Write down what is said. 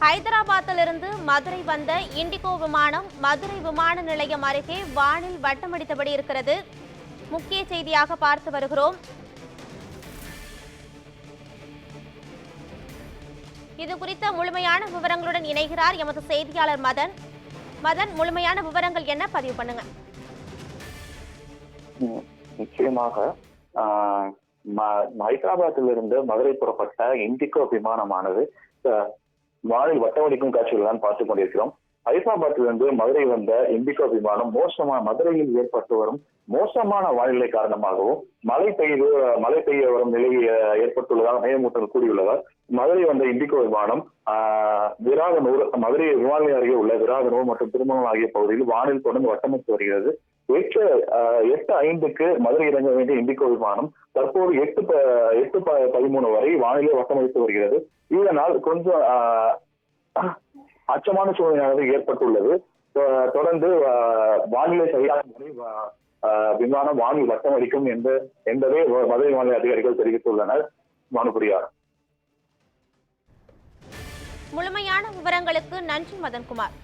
ஹைதராபாத்திலிருந்து மதுரை வந்த இண்டிகோ விமானம் மதுரை விமான நிலையம் அருகே வானில் வட்டமடித்தபடி இருக்கிறது. முக்கிய செய்தியாக பார்த்து வருகிறோம். இது குறித்த முழுமையான விவரங்களுடன் இணைகிறார் எமது செய்தியாளர் மதன். மதன், முழுமையான விவரங்கள் என்ன, பதிவு பண்ணுங்க. நிச்சயமாக ஹைதராபாத்திலிருந்து மதுரை புறப்பட்ட இண்டிகோ விமானமானது வானில் வட்டமடிக்கும் காட்சிகள் தான் பார்த்துக் கொண்டிருக்கிறோம். ஹைதராபாத்திலிருந்து மதுரை வந்த இண்டிகோ விமானம் மதுரையில் ஏற்பட்டு வரும் மோசமான வானிலை காரணமாகவும் மழை பெய்ய வரும் நிலை ஏற்பட்டுள்ளதால் மேகமூட்டங்கள் கூடியுள்ளதால் மதுரை வந்த இண்டிகோ விமானம் விராகனூர், மதுரை விமான நிலையம் அருகே உள்ள விராகனூர் மற்றும் திருமணம் ஆகிய பகுதியில் வானில் தொடர்ந்து வட்டமிட்டு வருகிறது. 8:05 மதுரை இறங்க வேண்டிய இண்டிகோ விமானம் தற்போது 8:13 வரை வானிலை வட்டமடித்து வருகிறது. இதனால் கொஞ்சம் அச்சமான சூழ்நிலையானது ஏற்பட்டுள்ளது. தொடர்ந்து வானிலை சரியான முறை விமானம் வானில் வட்டமடிக்கும் என்பதை மதுரை வானிலை அதிகாரிகள் தெரிவித்துள்ளனர். மனுபுரியார். முழுமையான விவரங்களுக்கு நன்றி மதன்குமார்.